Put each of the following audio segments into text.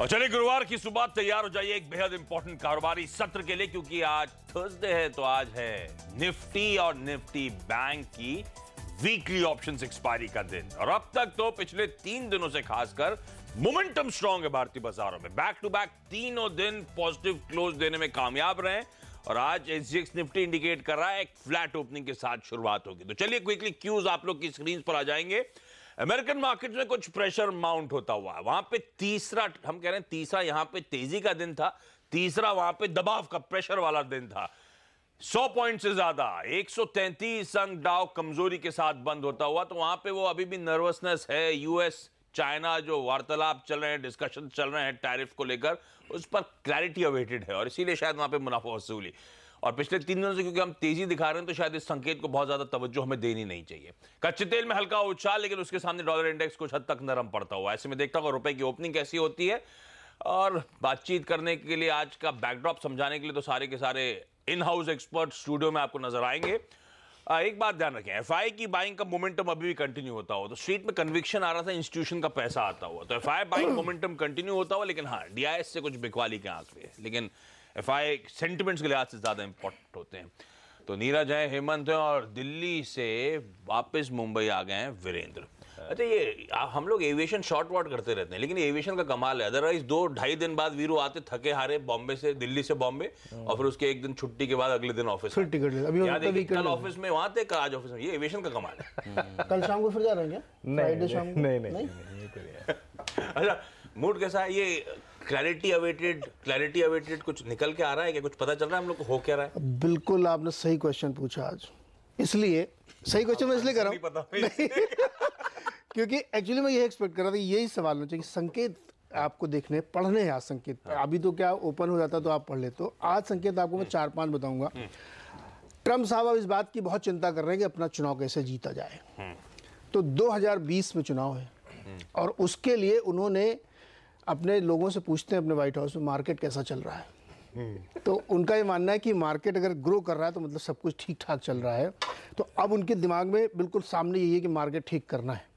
और चलिए गुरुवार की सुबह तैयार हो जाइए एक बेहद इंपॉर्टेंट कारोबारी सत्र के लिए, क्योंकि आज थर्सडे है तो आज है निफ्टी और निफ्टी बैंक की वीकली ऑप्शंस एक्सपायरी का दिन। और अब तक तो पिछले 3 दिनों से खासकर मोमेंटम स्ट्रांग है भारतीय बाजारों में। बैक टू बैक तीनों दिन पॉजिटिव क्लोज देने में कामयाब रहे और आज एसजीएक्स निफ्टी इंडिकेट कर रहा है एक फ्लैट ओपनिंग के साथ शुरुआत होगी। तो चलिए क्विकली क्यूज आप लोग की स्क्रीन पर आ जाएंगे। अमेरिकन मार्केट में कुछ प्रेशर माउंट होता हुआ है, वहां पे तीसरा, हम कह रहे हैं तीसरा यहां पे तेजी का दिन था, तीसरा वहां पे दबाव का प्रेशर वाला दिन था। 100 पॉइंट से ज्यादा 133 अंक डाउ कमजोरी के साथ बंद होता हुआ, तो वहां पे वो अभी भी नर्वसनेस है। यूएस चाइना जो वार्तालाप चल रहे हैं, डिस्कशन चल रहे हैं टैरिफ को लेकर, उस पर क्लैरिटी अवेटेड है और इसीलिए शायद वहां पे मुनाफा वसूली। और पिछले 3 दिनों से क्योंकि हम तेजी दिखा रहे हैं तो शायद इस संकेत को बहुत ज्यादा तवज्जो हमें देनी नहीं चाहिए। कच्चे तेल में हल्का उछाल, लेकिन उसके सामने डॉलर इंडेक्स कुछ हद तक नरम पड़ता हुआ। ऐसे में देखता हूं रुपए की ओपनिंग कैसी होती है। और बातचीत करने के लिए, आज का बैकड्रॉप समझाने के लिए तो सारे के सारे इन हाउस एक्सपर्ट स्टूडियो में आपको नजर आएंगे। एक बात ध्यान रखें, एफआई की बाइंग का मोमेंटम अभी भी कंटिन्यू होता हो, तो स्ट्रीट में कन्विक्शन आ रहा था इंस्टीट्यूशन का पैसा आता हुआ, तो एफआई बाइंग मोमेंटम कंटिन्यू होता हुआ। लेकिन हाँ, डीआईएस से कुछ बिकवाली के आंख पे, लेकिन एफआई सेंटिमेंट्स के लिहाज से ज्यादा इंपॉर्टेंट होते हैं। तो नीरज है, हेमंत है और दिल्ली से वापस मुंबई आ गए हैं वीरेंद्र। अच्छा, ये हम लोग एविएशन शॉर्ट वॉट करते रहते हैं, लेकिन एविएशन का कमाल है। अदरवाइज 2-2.5 दिन बाद वीरू आते थके हारे बॉम्बे से, दिल्ली से बॉम्बे, और फिर उसके एक दिन छुट्टी के बाद अगले दिन ऑफिस फिर टिकट ले। अभी कल ऑफिस में वहां थे, आज ऑफिस में। ये एविएशन का कमाल है। कल शाम को फिर जा रहे हैं क्या? फ्राइडे शाम को? नहीं। अच्छा, मूड कैसा है? ये क्लैरिटी अवेटेड कुछ निकल के आ रहा है क्या? कुछ पता चल रहा है हम लोग को हो क्या रहा है? बिल्कुल, आपने सही क्वेश्चन पूछा आज। इसलिए सही क्वेश्चन मैं इसलिए कर रहा हूँ क्योंकि एक्चुअली मैं ये एक्सपेक्ट कर रहा था, यही सवाल होना चाहिए। संकेत आपको देखने पढ़ने हैं आज संकेत। अभी तो क्या ओपन हो जाता तो आप पढ़ ले। तो आज संकेत आपको मैं 4-5 बताऊंगा। ट्रम्प साहब अब इस बात की बहुत चिंता कर रहे हैं कि अपना चुनाव कैसे जीता जाए। तो 2020 में चुनाव है और उसके लिए उन्होंने अपने लोगों से पूछते हैं अपने व्हाइट हाउस में, मार्केट कैसा चल रहा है। तो उनका ये मानना है कि मार्केट अगर ग्रो कर रहा है तो मतलब सब कुछ ठीक ठाक चल रहा है। तो अब उनके दिमाग में बिल्कुल सामने यही है कि मार्केट ठीक करना है।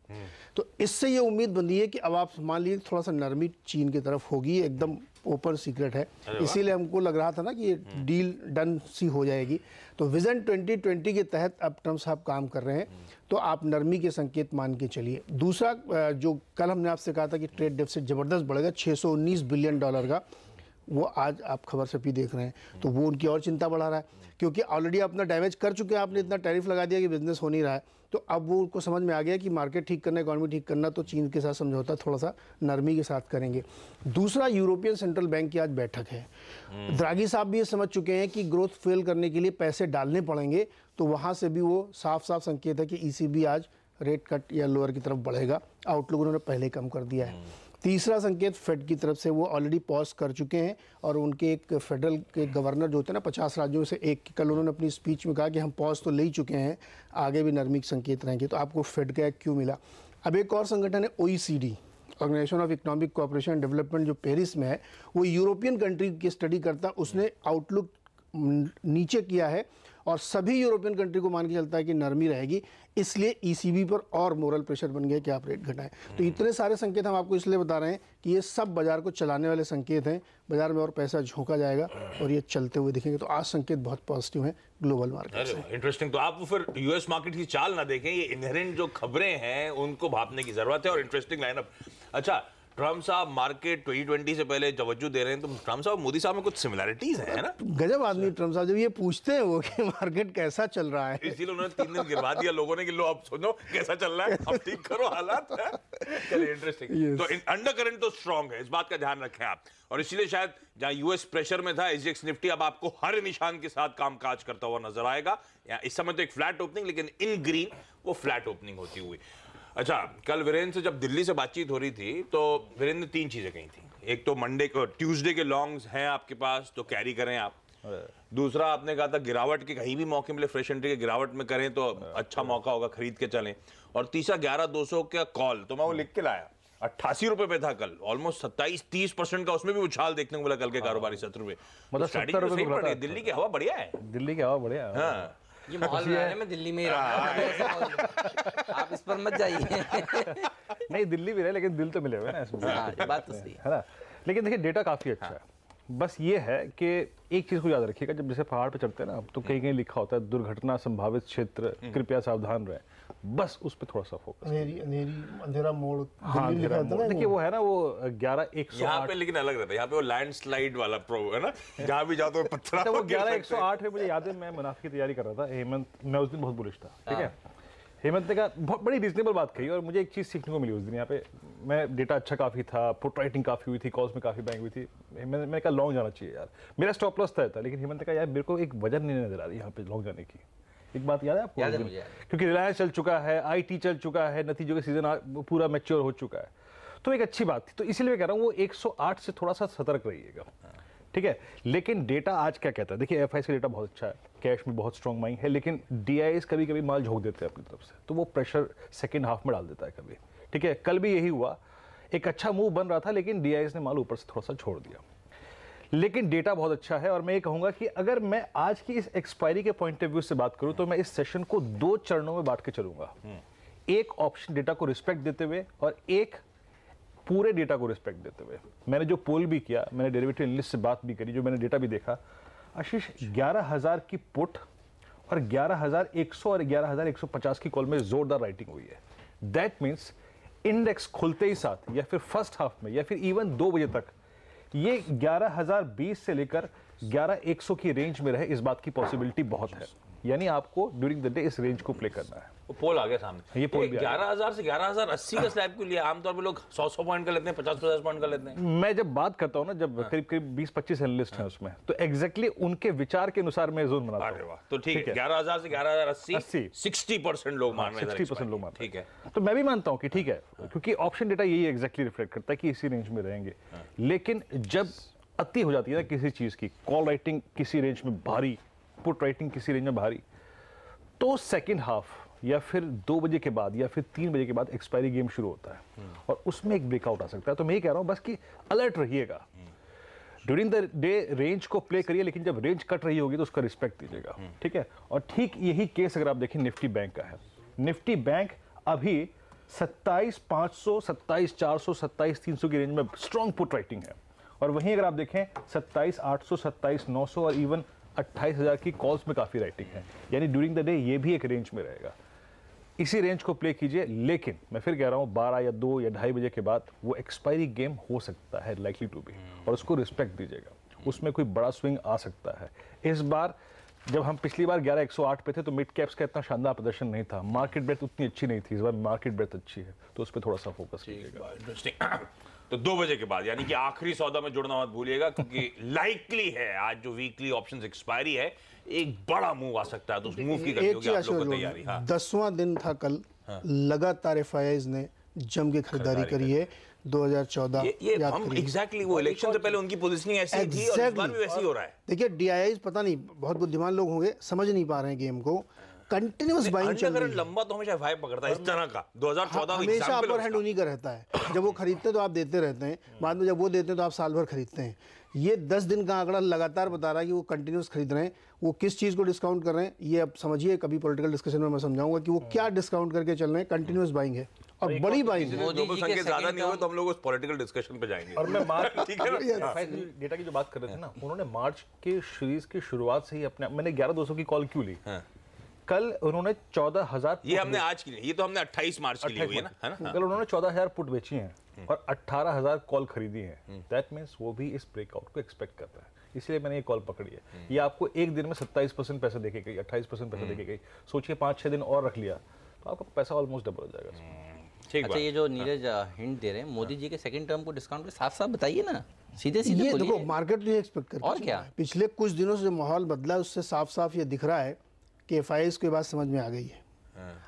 तो इससे ये उम्मीद बंधी है कि अब आप मान लीजिए थोड़ा सा नरमी चीन की तरफ होगी, एकदम ओपन सीक्रेट है। इसीलिए हमको लग रहा था ना कि ये डील डन सी हो जाएगी। तो विजन 2020 के तहत अब ट्रम्प साहब काम कर रहे हैं, तो आप नरमी के संकेत मान के चलिए। दूसरा, जो कल हमने आपसे कहा था कि ट्रेड डेफिसिट जबरदस्त बढ़ेगा $619 बिलियन का, वो आज आप खबर से भी देख रहे हैं, तो वो उनकी और चिंता बढ़ा रहा है, क्योंकि ऑलरेडी अपना डैमेज कर चुके हैं। आपने इतना टैरिफ लगा दिया कि बिजनेस हो नहीं रहा है। तो अब वो उनको समझ में आ गया कि मार्केट ठीक करना, इकॉनमी ठीक करना, तो चीन के साथ समझौता थोड़ा सा नरमी के साथ करेंगे। दूसरा, यूरोपियन सेंट्रल बैंक की आज बैठक है। द्रागी साहब भी ये समझ चुके हैं कि ग्रोथ फेल करने के लिए पैसे डालने पड़ेंगे, तो वहाँ से भी वो साफ साफ संकेत है कि ईसीबी आज रेट कट या लोअर की तरफ बढ़ेगा। आउटलुक उन्होंने पहले कम कर दिया है। तीसरा संकेत फेड की तरफ से, वो ऑलरेडी पॉज कर चुके हैं और उनके एक फेडरल के गवर्नर जो होते हैं ना 50 राज्यों से एक, कल उन्होंने अपनी स्पीच में कहा कि हम पॉज तो ले ही चुके हैं, आगे भी नरमी के संकेत रहेंगे। तो आपको फेड का एक क्यों मिला। अब एक और संगठन है OECD, organisation of economic cooperation and development, जो पेरिस में है। वो यूरोपियन कंट्री की स्टडी करता, उसने आउटलुक नीचे किया है और सभी यूरोपियन कंट्री को मान के चलता है कि नरमी रहेगी। इसलिए ईसीबी पर और मोरल प्रेशर बन गया कि आप रेट घटाएं। तो इतने सारे संकेत हम आपको इसलिए बता रहे हैं कि ये सब बाजार को चलाने वाले संकेत हैं। बाजार में और पैसा झोंका जाएगा और ये चलते हुए दिखेंगे। तो आज संकेत बहुत पॉजिटिव हैं ग्लोबल मार्केट से। इंटरेस्टिंग। तो आप फिर यूएस मार्केट की चाल ना देखें, ये इनहेरेंट जो खबरें हैं उनको भापने की जरूरत है। और इंटरेस्टिंग लाइनअप। अच्छा, ट्रम्प साहब मार्केट 2020 से पहले तवज्जो दे रहे हैं, तो ट्रम्प साहब मोदी साहब में कुछ सिमिलरिटीज हैं, है ना? गजब आदमी ट्रम्प साहब। जब ये पूछते हैं वो कि मार्केट कैसा चल रहा है, इसीलिए उन्होंने 3 दिन गिरवा दिया लोगों ने कि लो अब सुनो कैसा चल रहा है, अब ठीक करो हालात। चलिए, इंटरेस्टिंग। तो अंडर करंट तो स्ट्रांग है, इस बात का ध्यान रखें आप। और इसीलिए शायद जहां यूएस प्रेशर में था, एसजीएक्स निफ्टी अब आपको हर निशान के साथ कामकाज करता हुआ नजर आएगा। इस समय तो एक फ्लैट ओपनिंग, लेकिन इन ग्रीन वो फ्लैट ओपनिंग होती हुई। अच्छा, कल वीरेंद्र से जब दिल्ली से बातचीत हो रही थी तो वीरेंद्र ने 3 चीजें कही थी। एक तो ट्यूसडे के लॉन्ग्स हैं आपके पास तो कैरी करें आप। दूसरा, आपने कहा था गिरावट के कहीं भी मौके मिले फ्रेश एंट्री के, गिरावट में करें तो अच्छा मौका होगा, खरीद के चलें। और तीसरा 11,200 का कॉल, तो मैं वो लिख के लाया। 88 रुपए पे था कल, ऑलमोस्ट 27-30% का उसमें भी उछाल देखने को मिला कल के कारोबारी सत्र में। मतलब 70 रुपए। दिल्ली की हवा बढ़िया है, दिल्ली की हवा बढ़िया है। हाँ, ये माहौल में है, मैं दिल्ली में ही रहूंगा, आप इस पर मत जाइए। नहीं, दिल्ली भी रहे लेकिन दिल तो मिले हुए ना इसमें। हाँ, ये बात तो सही है ना। लेकिन देखिए डेटा काफ़ी अच्छा है। बस ये है कि एक चीज़ को याद रखिएगा, जब जैसे पहाड़ पे चढ़ते हैं ना, तो कहीं कहीं लिखा होता है दुर्घटना संभावित क्षेत्र, कृपया सावधान रहें। बस उस पर थोड़ा सा फोकस। अंधेरा मोड़। हाँ, अंधेरा मोड़। देखिए वो है ना, वो 11-108 यहाँ पे लेकिन अलग रहता है, यहाँ पे वो लैंडस्लाइड वाला प्रो है ना, जहाँ भी जाते हो पत्थर। अच्छा, वो 11-108 में मुझे याद है, मैं मुनाफे की तैयारी कर रहा था, हेमंत, मैं उस दिन बहुत बुलिश था, ठीक है। हेमंत ने कहा बहुत बड़ी रीजनेबल बात कही और मुझे एक चीज़ सीखने को मिली उस दिन। यहाँ पे मैं डेटा अच्छा काफ़ी था, पुट राइटिंग काफ़ी हुई थी, कॉल्स में काफ़ी बैंक हुई थी। मैंने कहा लॉन्ग जाना चाहिए यार, मेरा स्टॉप लॉस था, लेकिन हेमंत ने कहा यार मेरे को एक वजन नहीं नजर आ रही यहाँ पे लॉन्ग जाने की। एक बात याद है आपको? याद है मुझे। क्योंकि रिलायंस चल चुका है, IT चल चुका है, नतीजों का सीजन पूरा मैच्योर हो चुका है, तो एक अच्छी बात थी। तो इसीलिए मैं कह रहा हूँ वो 108 से थोड़ा सा सतर्क रहिएगा, ठीक है। लेकिन डेटा आज क्या कहता है, देखिए FIs का डेटा बहुत अच्छा है, कैश में बहुत स्ट्रॉन्ग बाइंग है, लेकिन DIs कभी कभी माल झोंक देते हैं अपनी तरफ से, तो वो प्रेशर सेकेंड हाफ में डाल देता है कभी, ठीक है। कल भी यही हुआ, एक अच्छा मूव बन रहा था, लेकिन DIs ने माल ऊपर से थोड़ा सा छोड़ दिया। लेकिन डेटा बहुत अच्छा है और मैं ये कहूंगा कि अगर मैं आज की इस एक्सपायरी के पॉइंट ऑफ व्यू से बात करूं तो मैं इस सेशन को 2 चरणों में बांट के चलूंगा। एक ऑप्शन डेटा को रिस्पेक्ट देते हुए और एक पूरे डेटा को रिस्पेक्ट देते हुए। मैंने जो पोल भी किया, मैंने डेरिवेटिव एनालिस्ट से बात भी करी, जो मैंने डेटा भी देखा, आशीष 11,000 की पुट और 11,100 और 11,150 की कॉल में जोरदार राइटिंग हुई है। दैट मीन्स इंडेक्स खुलते ही साथ या फिर फर्स्ट हाफ में या फिर इवन 2 बजे तक ये 11,020 से लेकर 11,100 की रेंज में रहे, इस बात की पॉसिबिलिटी बहुत है। यानी आपको ड्यूरिंग द डे इस रेंज को प्ले करना है। वो पोल आ गया सामने, ये पोल भी 11,000 से 11,080 का स्लैब के लिए आमतौर पे लोग 100 पॉइंट का लेते हैं, 50 पॉइंट का लेते हैं। मैं जब बात करता हूं ना, जब करीब 20-25 एनालिस्ट हैं उसमें, तो एग्जैक्टली उनके विचार के अनुसार मैं जोन बनाता हूं। अरे वाह, तो ठीक है, 11,000 से 11,080 60% लोग मान रहे हैं, 60% लोग मान रहे हैं। ठीक है, तो मैं भी मानता हूं कि ठीक है, क्योंकि ऑप्शन डेटा यही एग्जैक्टली रिफ्लेक्ट करता है कि इसी रेंज में रहेंगे। लेकिन जब अति हो जाती है ना किसी चीज की, कॉल राइटिंग किसी रेंज में भारी, पुट राइटिंग किसी रेंज में भारी, तो सेकेंड हाफ या फिर 2 बजे के बाद या फिर 3 बजे के बाद एक्सपायरी गेम शुरू होता है और उसमें एक ब्रेकआउट आ सकता है। तो मैं ये कह रहा हूं बस कि अलर्ट रहिएगा, ड्यूरिंग द डे रेंज को प्ले करिए, लेकिन जब रेंज कट रही होगी तो उसका रिस्पेक्ट दीजिएगा, ठीक है। और ठीक यही केस अगर आप देखें निफ्टी बैंक का है। निफ्टी बैंक अभी 27,500, 27,400, 27,300 की रेंज में स्ट्रॉन्ग पुट राइटिंग है, और वहीं अगर आप देखें 27,800, 27,900 और इवन 28,000 की कॉल्स में काफ़ी राइटिंग है। यानी ड्यूरिंग द डे ये भी एक रेंज में रहेगा, इसी रेंज को प्ले कीजिए। लेकिन मैं फिर कह रहा हूँ 12 या 2 या 2:30 बजे के बाद वो एक्सपायरी गेम हो सकता है, लाइकली टू बी, और उसको रिस्पेक्ट दीजिएगा, उसमें कोई बड़ा स्विंग आ सकता है। इस बार जब हम पिछली बार 11,108 पे थे तो मिड कैप्स का इतना शानदार प्रदर्शन नहीं था, मार्केट ब्रेथ उतनी अच्छी नहीं थी, इस बार मार्केट ब्रेथ अच्छी है, तो उस पर थोड़ा सा फोकस कीजिएगा। इंटरेस्टिंग। तो 2 बजे के बाद, यानी कि आखिरी सौदा में जुड़ना मत भूलिएगा, क्योंकि लाइकली है आज जो वीकली ऑप्शंस एक्सपायरी है, एक बड़ा मूव आ सकता है, तो उस मूव की करनी होगी आप लोगों को तैयारी। 10वां दिन था कल, लगातार FIs ने जम के खरीदारी करी है। 2014 ये हम एग्जैक्टली वो इलेक्शन से पहले उनकी पोजीशनिंग ऐसी थी और इस बार भी वैसी हो रहा है। देखिए DIs पता नहीं, बहुत बुद्धिमान लोग होंगे, समझ नहीं पा रहे हैं गेम को, कंटिन्यूअस बाइंग चल रही है। लंबा तो हमेशा FI पकड़ता है इस तरह का, 2014 हमेशा अपर हैंड उन्हीं का रहता है। जब वो खरीदते हैं तो आप देते रहते हैं, बाद में जब वो देते हैं तो आप साल भर खरीदते हैं। ये 10 दिन का आंकड़ा लगातार बता रहा है कि वो कंटिन्यूस खरीद रहे हैं। वो किस चीज़ को डिस्काउंट कर रहे हैं ये अब समझिए, कभी पॉलिटिकल डिस्कशन में मैं समझाऊंगा कि वो क्या डिस्काउंट करके चल रहे हैं। कंटिन्यूस बाइंग है और बड़ी बाइंग है। ग्लोबल संकेत ज्यादा नहीं हुए तो हम लोग उस पॉलिटिकल डिस्कशन पे जाएंगे। और मैं मार्च डेटा की जो बात कर रहे थे ना, उन्होंने मार्च के सीरीज की शुरुआत से ही अपने, मैंने 11,200 की कॉल क्यों ली, कल उन्होंने 14,000, ये हमने आज की नहीं, ये तो हमने 28 मार्च की ली हुई है ना, कल उन्होंने 14,000 पुट बेची हैं और 18,000 कॉल खरीदी हैं। दैट मीन्स वो भी इस ब्रेकआउट को एक्सपेक्ट करता है, इसलिए मैंने ये कॉल पकड़ी है। ये आपको एक दिन में 27% पैसा देके गई, 28% पैसा देके गई। सोचिए 5-6 दिन और रख लिया तो आपका पैसा ऑलमोस्ट डबल हो जाएगा। अच्छा, ये जो नीरज हिंट दे रहे हैं मोदी जी के सेकंड टर्म को डिस्काउंट पे, साफ साफ बताइए ना, सीधे सीधे ये देखो मार्केट तो ये एक्सपेक्ट करता है। और क्या, पिछले कुछ दिनों से जो माहौल बदला है उससे साफ साफ ये दिख रहा है कि FIs की बात समझ में आ गई है।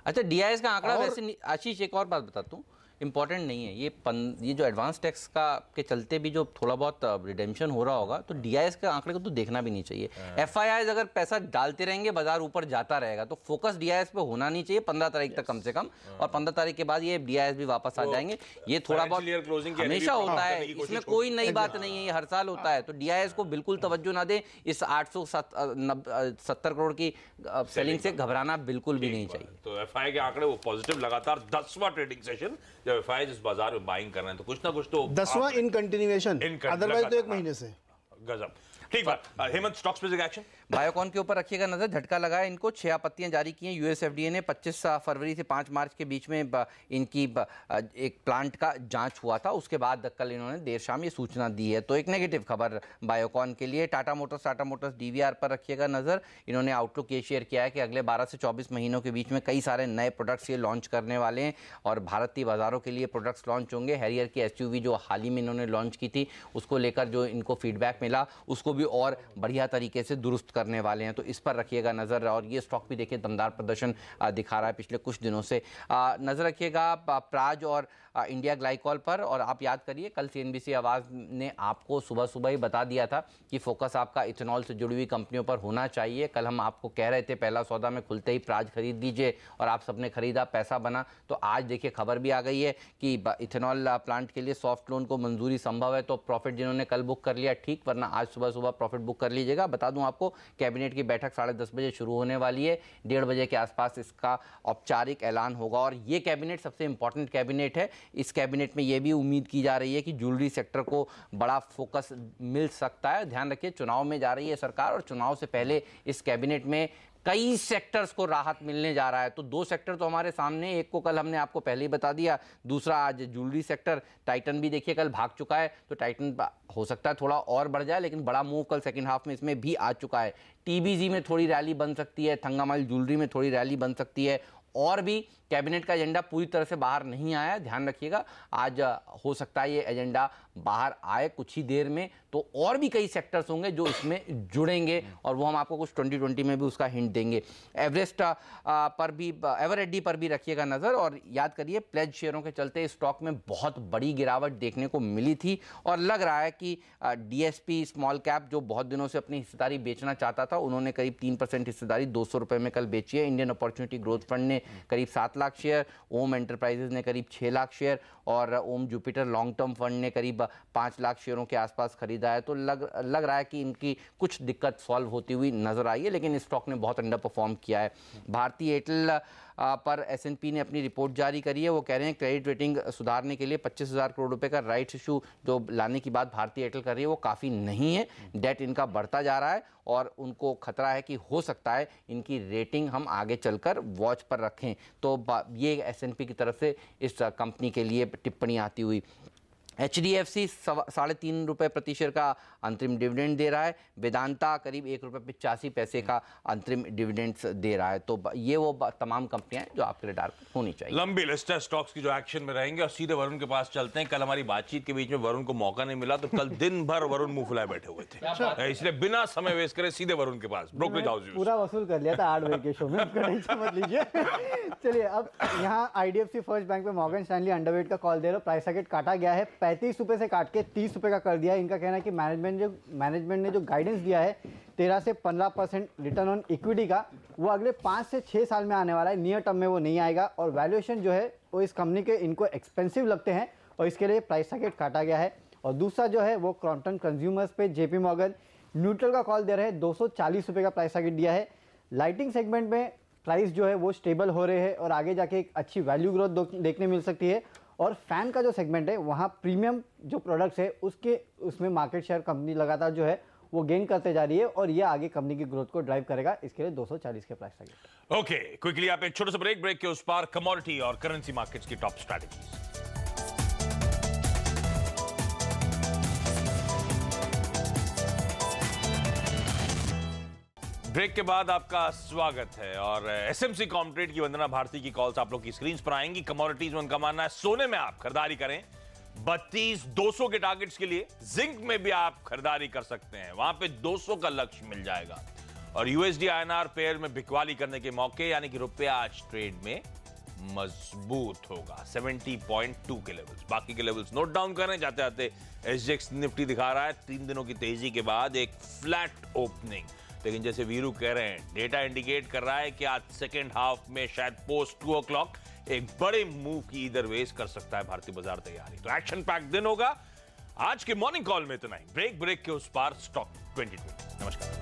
अच्छा, DIs का आंकड़ा वैसे, आशीष एक और बात बताता हूँ, इंपॉर्टेंट नहीं है ये जो एडवांस टैक्स का के चलते भी जो थोड़ा बहुत रिडेम्पशन हो रहा होगा, तो DIs के आंकड़े को तो देखना भी नहीं चाहिए। FIIs अगर पैसा डालते रहेंगे बाजार ऊपर जाता रहेगा, तो फोकस DIs पे होना नहीं चाहिए 15 तारीख तक कम से कम, और 15 तारीख के बाद ये DIs भी वापस आ जाएंगे। ये थोड़ा बहुत हमेशा होता है, इसमें कोई नई बात नहीं है, ये हर साल होता है। तो DIs को बिल्कुल तवज्जो ना दें, इस 870 करोड़ की सेलिंग से घबराना बिल्कुल भी नहीं चाहिए। तो FI के आंकड़े वो पॉजिटिव, लगातार 10वां ट्रेडिंग सेशन जब जब एफआईआई इस बाजार में बाइंग कर रहे हैं तो कुछ ना कुछ तो 10वां इन कंटिन्यूएशन, अदरवाइज तो 1 महीने से। गजब। ठीक बात। Hemant, stock specific action Biocon के ऊपर रखिएगा नजर, झटका लगाया इनको, 6 आपत्तियां जारी की हैं यूएस एफडीए ने। 25 फरवरी से 5 मार्च के बीच में इनकी एक प्लांट का जांच हुआ था, उसके बाद कल इन्होंने देर शाम ये सूचना दी है। तो एक नेगेटिव खबर बायोकॉन के लिए। टाटा मोटर्स डीवीआर पर रखिएगा नजर, इन्होंने आउटलुक ये शेयर किया है कि अगले 12 से 24 महीनों के बीच में कई सारे नए प्रोडक्ट्स ये लॉन्च करने वाले हैं और भारतीय बाजारों के लिए प्रोडक्ट्स लॉन्च होंगे। हैरियर की एसयूवी जो हाल ही में इन्होंने लॉन्च की थी, उसको लेकर जो इनको फीडबैक मिला उसको भी और बढ़िया तरीके से दुरुस्त करने वाले हैं, तो इस पर रखिएगा नजर। और ये स्टॉक भी देखिए दमदार प्रदर्शन दिखा रहा है पिछले कुछ दिनों से। नजर रखिएगा प्राज और इंडिया ग्लाइकॉल पर। और आप याद करिए कल सीएनबीसी आवाज़ ने आपको सुबह सुबह ही बता दिया था कि फोकस आपका इथेनॉल से जुड़ी हुई कंपनियों पर होना चाहिए। कल हम आपको कह रहे थे पहला सौदा में खुलते ही प्राज खरीद लीजिए, और आप सबने खरीदा, पैसा बना। तो आज देखिए खबर भी आ गई है कि इथेनॉल प्लांट के लिए सॉफ्ट लोन को मंजूरी संभव है। तो प्रॉफिट जिन्होंने कल बुक कर लिया ठीक, वरना आज सुबह सुबह प्रॉफिट बुक कर लीजिएगा। बता दूं आपको कैबिनेट की बैठक 10:30 बजे शुरू होने वाली है, 1:30 बजे के आसपास इसका औपचारिक ऐलान होगा। और ये कैबिनेट सबसे इंपॉर्टेंट कैबिनेट है। इस कैबिनेट में ये भी उम्मीद की जा रही है कि ज्वेलरी सेक्टर को बड़ा फोकस मिल सकता है। ध्यान रखिए चुनाव में जा रही है सरकार, और चुनाव से पहले इस कैबिनेट में कई सेक्टर्स को राहत मिलने जा रहा है। तो 2 सेक्टर तो हमारे सामने, एक को कल हमने आपको पहले ही बता दिया, दूसरा आज ज्वेलरी सेक्टर। टाइटन भी देखिए कल भाग चुका है, तो टाइटन हो सकता है थोड़ा और बढ़ जाए, लेकिन बड़ा मूव कल सेकंड हाफ में इसमें भी आ चुका है। टीबीजी में थोड़ी रैली बन सकती है, थंगामाइल ज्वेलरी में थोड़ी रैली बन सकती है। और भी कैबिनेट का एजेंडा पूरी तरह से बाहर नहीं आया, ध्यान रखिएगा। आज हो सकता है ये एजेंडा बाहर आए कुछ ही देर में, तो और भी कई सेक्टर्स होंगे जो इसमें जुड़ेंगे, और वो हम आपको कुछ 2020 में भी उसका हिंट देंगे। एवरेस्ट पर भी, एवरेडी पर भी रखिएगा नज़र। और याद करिए प्लेज शेयरों के चलते स्टॉक में बहुत बड़ी गिरावट देखने को मिली थी, और लग रहा है कि डीएसपी स्मॉल कैप जो बहुत दिनों से अपनी हिस्सेदारी बेचना चाहता था, उन्होंने करीब 3% हिस्सेदारी 200 रुपये में कल बेची है। इंडियन अपॉर्चुनिटी ग्रोथ फंड ने करीब 7 लाख शेयर, ओम एंटरप्राइजेज ने करीब 6 लाख शेयर, और ओम जुपिटर लॉन्ग टर्म फंड ने करीब 5 लाख शेयरों के आसपास खरीदा है। तो लग रहा है कि इनकी कुछ दिक्कत सॉल्व होती हुई नजर आई है, लेकिन इस स्टॉक ने बहुत अंडर परफॉर्म किया है। भारतीय एयरटेल पर एसएनपी ने अपनी रिपोर्ट जारी करी है। वो कह रहे हैं क्रेडिट रेटिंग सुधारने के लिए 25,000 करोड़ रुपए का राइट्स इशू जो लाने की बात भारतीय एयरटेल कर रही है वो काफ़ी नहीं है। डेट इनका बढ़ता जा रहा है, और उनको खतरा है कि हो सकता है इनकी रेटिंग हम आगे चलकर वॉच पर रखें। तो ये एसएनपी की तरफ से इस कंपनी के लिए टिप्पणी आती हुई। HDFC 3.5 रुपये प्रति शेयर का अंतरिम डिविडेंड दे रहा है। वेदांता करीब 1.85 रुपये का अंतरिम डिविडेंड्स दे रहा है। तो ये वो तमाम कंपनियां हैं जो आपके रडार पर होनी चाहिए। लंबी लिस्ट है स्टॉक्स की जो एक्शन में रहेंगे, और सीधे वरुण के पास चलते हैं। कल हमारी बातचीत के बीच में वरुण को मौका नहीं मिला, तो कल दिन भर वरुण मुंह फुलाए बैठे हुए थे, इसलिए बिना समय वेस्ट करे सीधे वरुण के पास। ब्रोकरेज हाउस पूरा वसूल कर लिया था 8 बजे के शो में, टेंशन मत लीजिए। चलिए अब यहाँ IDFC फर्स्ट बैंक पे मॉर्गन स्टैनली अंडरवेट का कॉल दे रहा, प्राइस टारगेट काटा गया है, 35 रुपये से काट के 30 रुपये का कर दिया है। इनका कहना है कि मैनेजमेंट ने जो गाइडेंस दिया है 13 से 15% रिटर्न ऑन इक्विटी का, वो अगले 5 से 6 साल में आने वाला है, नियर टर्म में वो नहीं आएगा। और वैल्यूएशन जो है वो इस कंपनी के इनको एक्सपेंसिव लगते हैं, और इसके लिए प्राइस टारगेट काटा गया है। और दूसरा जो है वो क्रॉम्पटन कंज्यूमर्स पे JP मॉर्गन न्यूट्रल का कॉल दे रहे हैं, 240 रुपये का प्राइस टारगेट दिया है। लाइटिंग सेगमेंट में प्राइस जो है वो स्टेबल हो रहे हैं, और आगे जाके एक अच्छी वैल्यू ग्रोथ देखने मिल सकती है। और फैन का जो सेगमेंट है वहाँ प्रीमियम जो प्रोडक्ट्स है उसमें मार्केट शेयर कंपनी लगातार जो है वो गेन करते जा रही है, और ये आगे कंपनी की ग्रोथ को ड्राइव करेगा। इसके लिए 240 के प्राइस टारगेट। ओके, क्विकली आप एक छोटा सा ब्रेक के उस पार कमोडिटी और करेंसी मार्केट्स की टॉप स्ट्रैटेजीज। ब्रेक के बाद आपका स्वागत है, और एसएमसी कॉमट्रेड की वंदना भारती की कॉल्स आप लोग की स्क्रीन पर आएंगी। कमोडिटीज में उनका मानना है सोने में आप खरीदारी करें 32,200 के टारगेट्स के लिए, जिंक में भी आप खरीदारी कर सकते हैं, वहां पे 200 का लक्ष्य मिल जाएगा। और USD INR पेयर में बिकवाली करने के मौके, यानी कि रुपया आज ट्रेड में मजबूत होगा 70.2 के लेवल्स। बाकी के लेवल्स नोट डाउन करें जाते जाते। SGX निफ्टी दिखा रहा है 3 दिनों की तेजी के बाद एक फ्लैट ओपनिंग, लेकिन जैसे वीरू कह रहे हैं डेटा इंडिकेट कर रहा है कि आज सेकेंड हाफ में शायद पोस्ट 2 o'clock एक बड़े मूव की इधर वेज कर सकता है भारतीय बाजार तैयारी। तो एक्शन पैक दिन होगा। आज के मॉर्निंग कॉल में इतना ही। ब्रेक के उस पार स्टॉक 2020। नमस्कार।